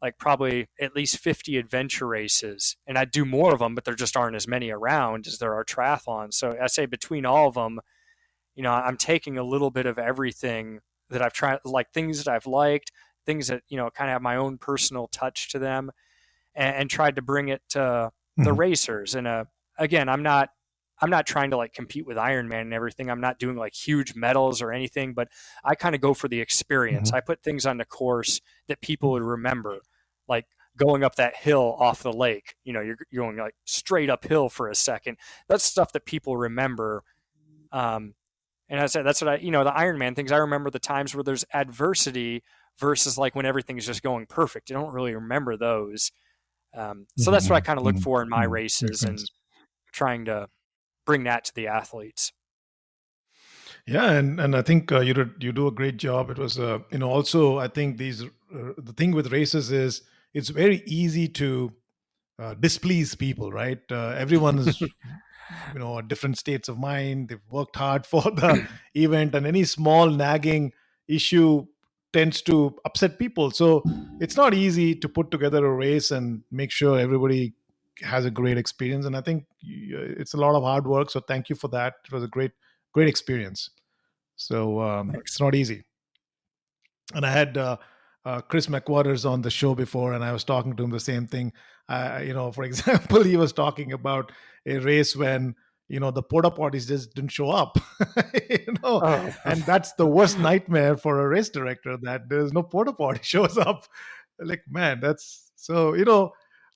like probably at least 50 adventure races. And I do more of them, but there just aren't as many around as there are triathlons. So I say between all of them, I'm taking a little bit of everything that I've tried, like things that I've liked, things that, kind of have my own personal touch to them, and tried to bring it to the Mhm. racers. And again, I'm not trying to like compete with Ironman and everything. I'm not doing like huge medals or anything, but I kind of go for the experience. Mhm. I put things on the course that people would remember, like going up that hill off the lake. You're going like straight uphill for a second. That's stuff that people remember. Um, and I said that's what the Ironman things. I remember the times where there's adversity versus like when everything's just going perfect. You don't really remember those. So that's what I Mhm. kind of look Mhm. for in my Mhm. Makes races and sense. trying to bring that to the athletes. Yeah, and I think you do a great job. It was also I think the thing with races is it's very easy to displease people, right? Everyone is at different states of mind. They've worked hard for the event, and any small nagging issue tends to upset people. So it's not easy to put together a race and make sure everybody has a great experience. And I think it's a lot of hard work. So thank you for that. It was a great experience. So Thanks. it's not easy. And I had Chris McWaters on the show before, and I was talking to him the same thing. For example, he was talking about a race when the porta potties just didn't show up, Oh. and that's the worst nightmare for a race director, that there's no porta potty shows up. Like, man, that's so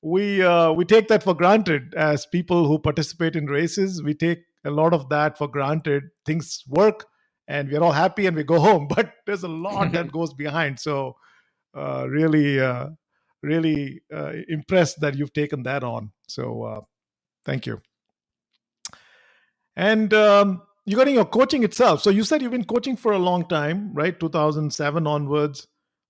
we take that for granted as people who participate in races. We take a lot of that for granted. Things work and we're all happy and we go home, but there's a lot that goes behind. So really impressed that you've taken that on. So thank you. And you got in your coaching itself, so you said you've been coaching for a long time, right? 2007 onwards.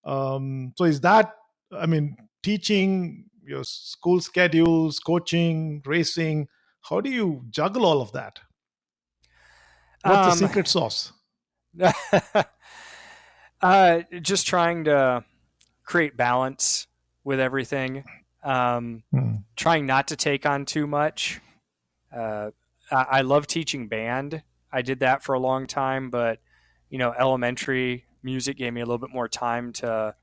So is that, I mean, teaching, your school schedules, coaching, racing, how do you juggle all of that? What's the um, secret sauce? just trying to create balance with everything. Hmm. Trying not to take on too much. Uh, I love teaching band. I did that for a long time, but elementary music gave me a little bit more time to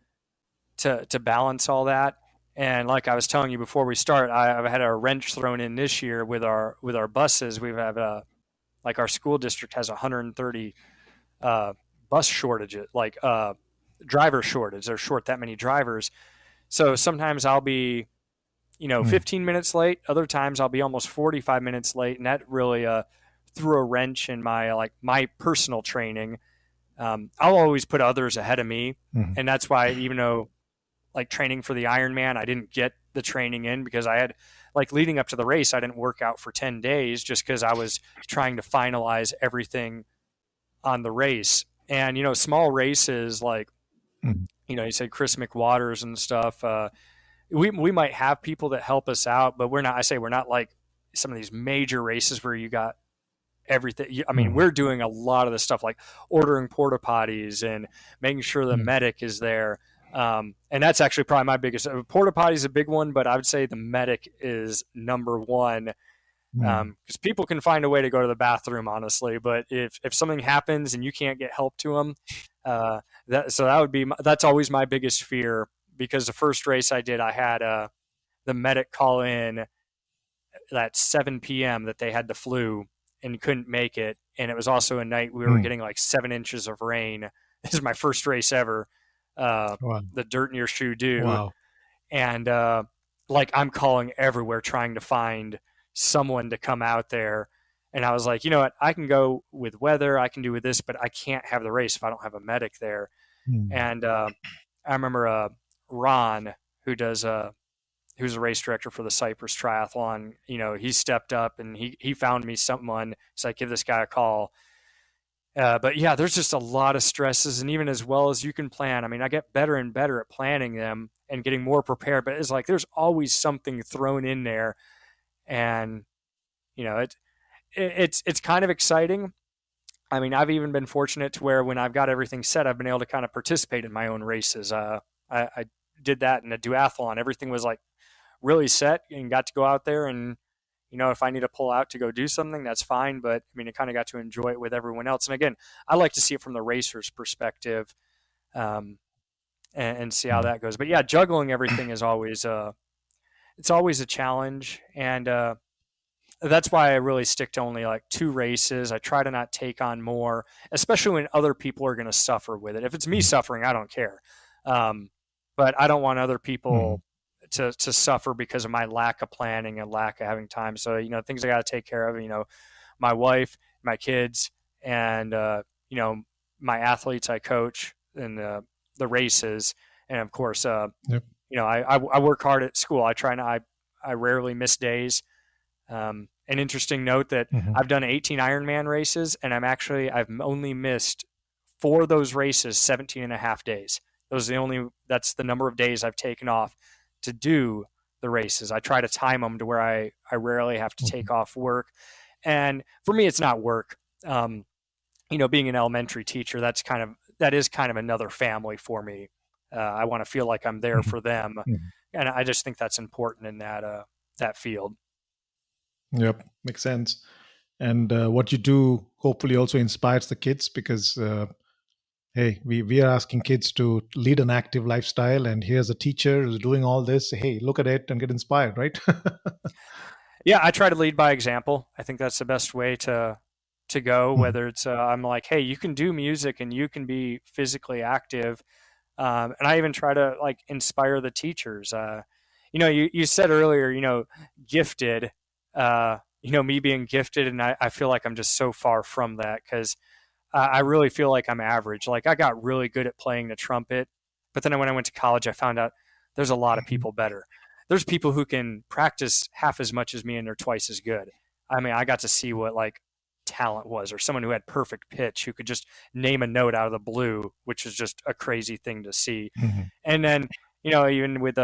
balance all that. And like I was telling you before we start, I've had a wrench thrown in this year with our buses. We have like our school district has 130 bus shortages, like driver shortage. They're short that many drivers. So sometimes I'll be Hmm. 15 minutes late. Other times I'll be almost 45 minutes late, and that really threw a wrench in my personal training. I'll always put others ahead of me, Hmm. and that's why even though like training for the Ironman, I didn't get the training in because I had like leading up to the race, I didn't work out for 10 days just because I was trying to finalize everything on the race. And small races like Hmm. you said Chris McWaters and stuff. We might have people that help us out, but we're not. I say we're not like some of these major races where you got everything. I mean, Hmm. we're doing a lot of the stuff like ordering porta potties and making sure the Hmm. medic is there. And that's actually probably my biggest. Porta potty is a big one, but I would say the medic is number one Hmm. because people can find a way to go to the bathroom, honestly. But if something happens and you can't get help to them, that would be that's always my biggest fear. Because the first race I did, I had the medic call in at 7 p.m. that they had the flu and couldn't make it, and it was also a night we were Hmm. getting like 7 inches of rain. This is my first race ever. Wow. The dirt in your shoe do, Wow. and like I'm calling everywhere trying to find someone to come out there. And I was like, you know what? I can go with weather, I can do with this, but I can't have the race if I don't have a medic there. Hmm. And I remember Ron, who does who's a race director for the Cypress Triathlon. He stepped up and he found me someone. So I give this guy a call. But yeah, there's just a lot of stresses, and even as well as you can plan. I mean, I get better and better at planning them and getting more prepared. But it's like there's always something thrown in there, and it's kind of exciting. I mean, I've even been fortunate to where when I've got everything set, I've been able to kind of participate in my own races. I did that in a duathlon. Everything was like really set and got to go out there and if I need to pull out to go do something, that's fine. But I mean, I kind of got to enjoy it with everyone else. And again, I like to see it from the racer's perspective um, and see how Hmm. that goes. But yeah, juggling everything is always it's always a challenge, and that's why I really stick to only like 2 races. I try to not take on more, especially when other people are going to suffer with it. If it's me suffering, I don't care. Um, but I don't want other Hmm. people to suffer because of my lack of planning and lack of having time. So things I got to take care of. My wife, my kids, and my athletes I coach and the races, and of course, Yep. I work hard at school. I rarely miss days. An interesting note that Hmm. I've done 18 Ironman races, and I've only missed 4 of those races 17 and a half days. That's the number of days I've taken off to do the races. I try to time them to where I rarely have to take off work. And for me, it's not work. Being an elementary teacher, that is kind of another family for me. I want to feel like I'm there Hmm. for them, Hmm. and I just think that's important in that field. Yep, makes sense. And what you do hopefully also inspires the kids because hey, we are asking kids to lead an active lifestyle, and here's a teacher who's doing all this. Hey, look at it and get inspired, right? Yeah, I try to lead by example. I think that's the best way to go. Mhm, Whether it's I'm like, hey, you can do music and you can be physically active, and I even try to like inspire the teachers. You said earlier, gifted. Me being gifted, and I feel like I'm just so far from that because I really feel like I'm average. Like I got really good at playing the trumpet, but then when I went to college, I found out there's a lot of mhm, people better. There's people who can practice half as much as me and they're twice as good. I mean, I got to see what like talent was, or someone who had perfect pitch, who could just name a note out of the blue, which is just a crazy thing to see. mhm, And then, even with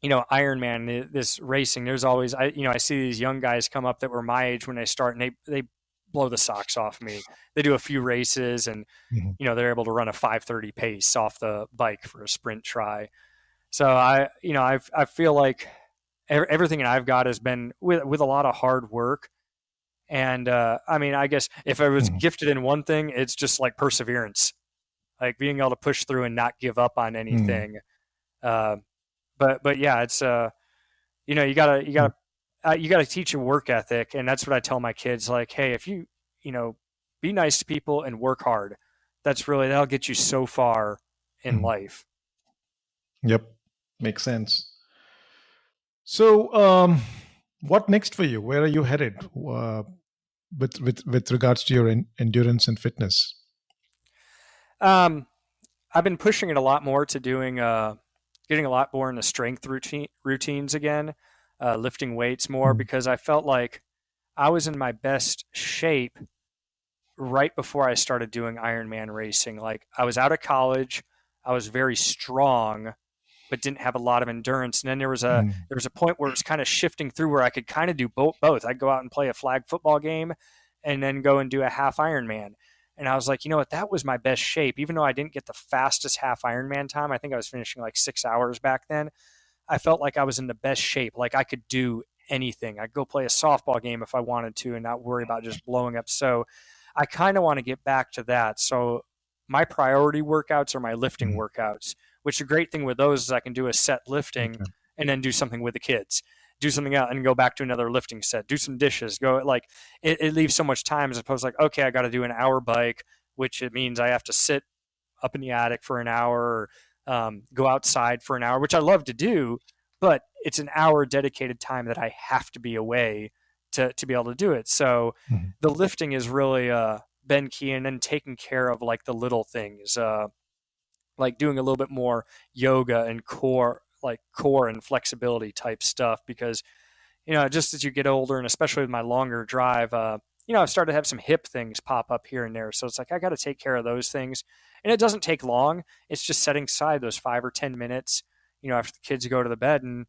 Ironman, this racing, there's always, I see these young guys come up that were my age when they start, and they blow the socks off me. They do a few races, and mhm, they're able to run a 5:30 pace off the bike for a sprint try. So I feel like everything that I've got has been with a lot of hard work. And I mean, I guess if I was mhm, gifted in one thing, it's just like perseverance, like being able to push through and not give up on mhm, anything. Uh, but yeah, it's mhm, you gotta teach a work ethic, and that's what I tell my kids. Like, hey, if you know be nice to people and work hard, that'll get you so far in mhm. life. Yep, makes sense. So, what next for you? Where are you headed with regards to your endurance and fitness? Um, I've been pushing it a lot more to doing getting a lot more into strength routines again, lifting weights more Mhm, because I felt like I was in my best shape right before I started doing Ironman racing. Like I was out of college, I was very strong, but didn't have a lot of endurance. And then mhm, there was a point where it was kind of shifting through where I could kind of do both. I'd go out and play a flag football game, and then go and do a half Ironman. And I was like, you know what, that was my best shape. Even though I didn't get the fastest half Ironman time, I think I was finishing like 6 hours back then. I felt like I was in the best shape. Like I could do anything. I'd go play a softball game if I wanted to and not worry about just blowing up. So I kind of want to get back to that. So my priority workouts are my lifting mhm. workouts, which the great thing with those is I can do a set lifting Okay. and then do something with the kids. Do something else and go back to another lifting set. Do some dishes. Go like it leaves so much time as opposed to like, okay, I got to do an hour bike, which it means I have to sit up in the attic for an hour, or go outside for an hour, which I love to do, but it's an hour dedicated time that I have to be away to be able to do it. So Mhm, the lifting is really been key, and then taking care of like the little things, like doing a little bit more yoga and core and flexibility type stuff because just as you get older, and especially with my longer drive, I've started to have some hip things pop up here and there. So it's like I got to take care of those things, and it doesn't take long. It's just setting aside those 5 or 10 minutes, after the kids go to the bed, and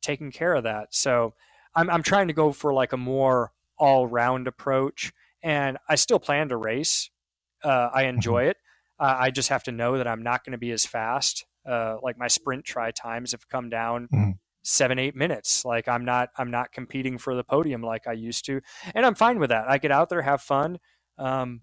taking care of that. So I'm trying to go for like a more all round approach, and I still plan to race. I mhm, enjoy it. I just have to know that I'm not going to be as fast. Like my sprint try times have come down mhm, 7 8 minutes. Like I'm not competing for the podium like I used to, and I'm fine with that. I get out there, have fun,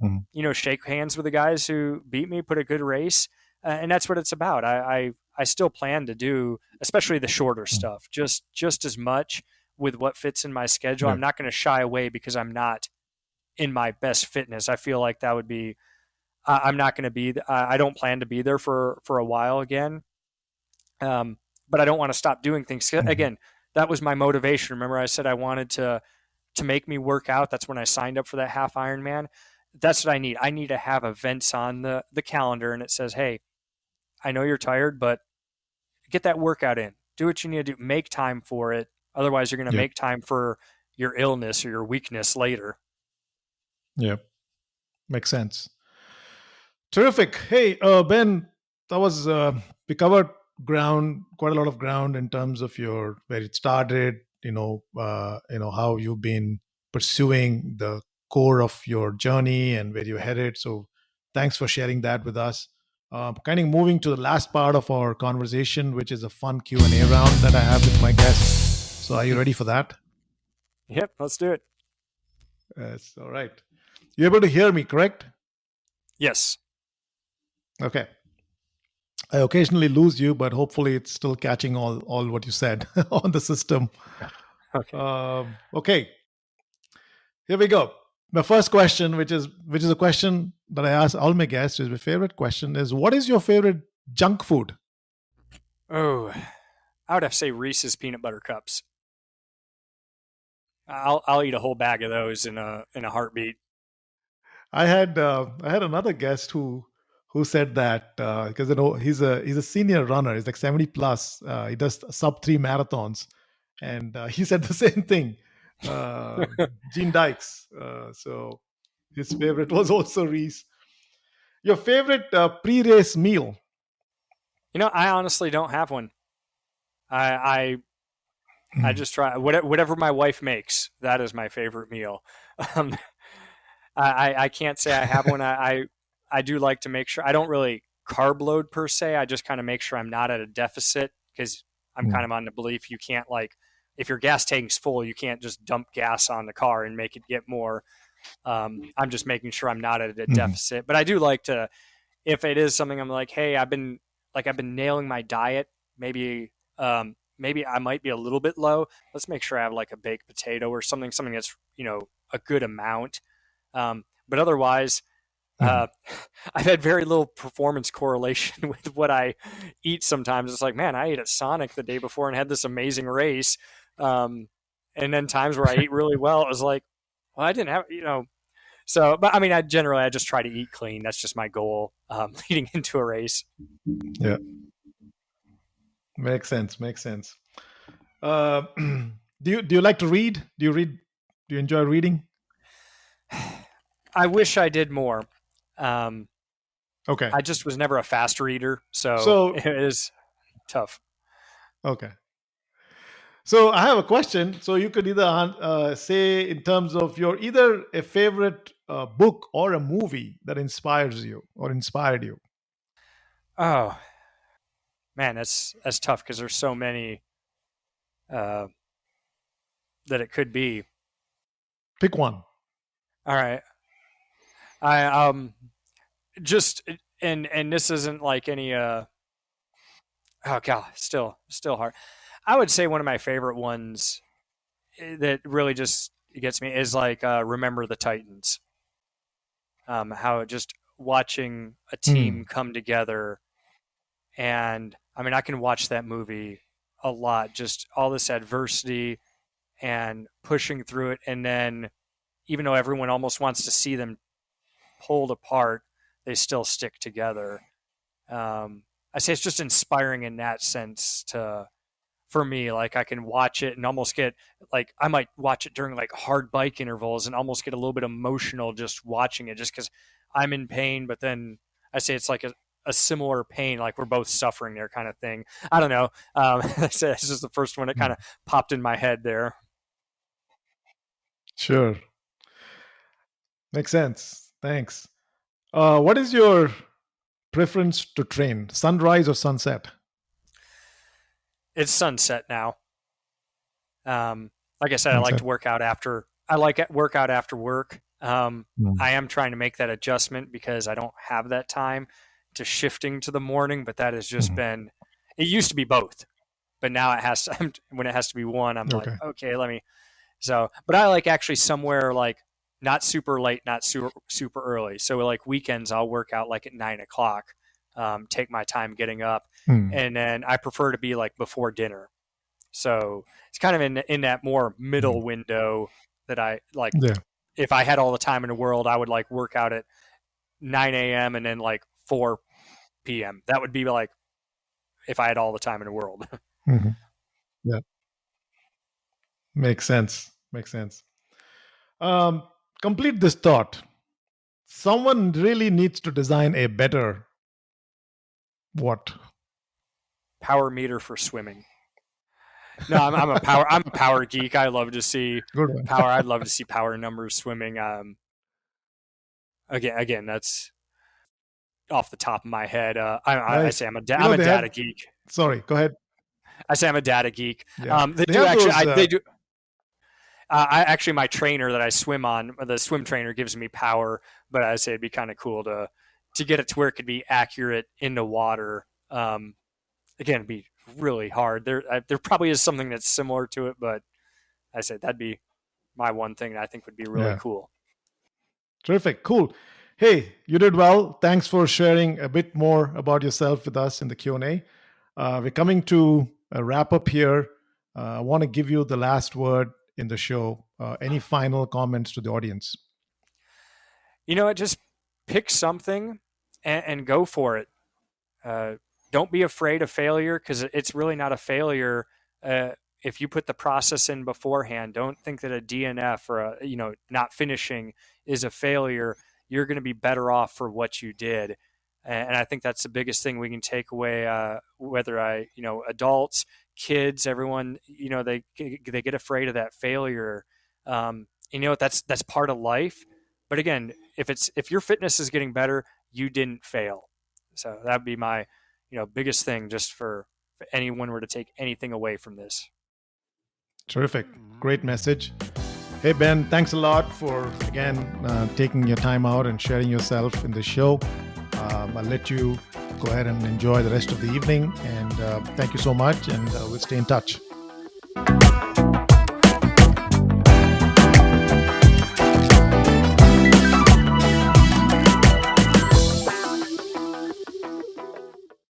mhm. shake hands with the guys who beat me, put a good race, and that's what it's about. I still plan to do, especially the shorter Mhm. stuff, just as much with what fits in my schedule. Yeah. I'm not going to shy away because I'm not in my best fitness. I feel like that would be. I'm not going to be. I don't plan to be there for a while again. Um, but I don't want to stop doing things. Mhm. Again, that was my motivation. Remember, I said I wanted to make me work out. That's when I signed up for that half Ironman. That's what I need. I need to have events on the calendar, and it says, "Hey, I know you're tired, but get that workout in. Do what you need to do. Make time for it. Otherwise, you're going to Yep. make time for your illness or your weakness later." Yep. Makes sense. Terrific. Hey, Ben, that was we covered ground, quite a lot of ground in terms of your where it started. How you've been pursuing the core of your journey and where you're headed. So, thanks for sharing that with us. Kind of moving to the last part of our conversation, which is a fun Q&A round that I have with my guests. So, are you ready for that? Yep, let's do it. Yes. All right. You're able to hear me, correct? Yes. Okay. I occasionally lose you, but hopefully it's still catching all what you said on the system. Okay. Okay, here we go. My first question, which is a question that I ask all my guests, is my favorite question is, what is your favorite junk food? Oh, I would have to say Reese's peanut butter cups. I'll eat a whole bag of those in a heartbeat. I had another guest who said that because he's a senior runner. He's like 70 plus. He does sub 3 marathons, and he said the same thing. Uh, Gene Dykes. So his favorite was also Reese. Your favorite pre-race meal? I honestly don't have one. I I Mm, just try whatever my wife makes. That is my favorite meal. Um, I can't say I have one. I do like to make sure I don't really carb load per se. I just kind of make sure I'm not at a deficit because I'm kind mm, of on the belief you can't like if your gas tank's full, you can't just dump gas on the car and make it get more. I'm just making sure I'm not at a mhm, deficit. But I do like to if it is something I'm like, hey, I've been nailing my diet. Maybe I might be a little bit low. Let's make sure I have like a baked potato or something that's a good amount. But otherwise, mhm. uh, I've had very little performance correlation with what I eat. Sometimes it's like, man, I ate at Sonic the day before and had this amazing race. Um, and then times where I eat really well, it was like, well, I didn't have. So, but I mean, I just try to eat clean. That's just my goal leading into a race. Yeah, makes sense. Makes sense. Uh, do you like to read? Do you read? Do you enjoy reading? I wish I did more. Um, Okay. I just was never a fast reader, so So it is tough. okay. So I have a question. So you could either say in terms of your either a favorite book or a movie that inspires you or inspired you. Oh man, that's tough because there's so many uh, that it could be. Pick one. All right, I just and this isn't like any oh god, still hard. I would say one of my favorite ones that really just gets me is like Remember the Titans. How just watching a team Hmm. come together, and I mean I can watch that movie a lot. Just all this adversity and pushing through it, and then even though everyone almost wants to see them pulled apart, they still stick together. I say it's just inspiring in that sense to for me. Like I can watch it and almost get like I might watch it during like hard bike intervals and almost get a little bit emotional just watching it, just because I'm in pain. But then I say it's like a similar pain, like we're both suffering there, kind of thing. I don't know. It's just the first one that kind Hmm. of popped in my head there. Sure. Makes sense. Thanks. What is your preference to train? Sunrise or sunset? It's sunset now. Like I said, I like Sunset. to work out after. I like it work out after work. Hmm. I am trying to make that adjustment because I don't have that time to shifting to the morning. But that has just Hmm. been. It used to be both, but now it has to. When it has to be one, I'm like, Okay. okay, let me. So, but I like actually somewhere like not super late, not super early. So like weekends, I'll work out like at 9 o'clock. Take my time getting up, Hmm. and then I prefer to be like before dinner. So it's kind of in that more Hmm. middle window that I like. Yeah. If I had all the time in the world, I would like work out at 9 a.m. and then like 4 p.m. That would be like if I had all the time in the world. Hmm. Yeah. Makes sense. Makes sense. Um, Complete this thought. Someone really needs to design a better what? Power meter for swimming. No, I'm a power geek. I love to see Good one. power. I'd love to see power numbers swimming. Again, that's off the top of my head. I Nice. say You I'm know a they have. data geek. Sorry. Go ahead. I say I'm a data geek. Yeah. They They do have actually. those. They do. My trainer that I swim on, the swim trainer, gives me power, but I say it'd be kind of cool to get it to where it could be accurate in the water. Again, it'd be really hard. There probably is something that's similar to it, but I said that'd be my one thing that I think would be really Yeah. cool. Terrific. Cool. Hey, you did well. Thanks for sharing a bit more about yourself with us in the Q&A. We're coming to a wrap up here. I want to give you the last word in the show. Any final comments to the audience? Just pick something and go for it. Don't be afraid of failure, because it's really not a failure if you put the process in beforehand. Don't think that a DNF or not finishing is a failure. You're going to be better off for what you did, and I think that's the biggest thing we can take away. Whether adults, kids, everyone, they get afraid of that failure. That's part of life. But again, if your fitness is getting better, you didn't fail. So that'd be my biggest thing, just for if anyone were to take anything away from this. Terrific. Great message. Hey, Ben, thanks a lot for, again, taking your time out and sharing yourself in the show. I'll let you go ahead and enjoy the rest of the evening. And thank you so much. And we'll stay in touch.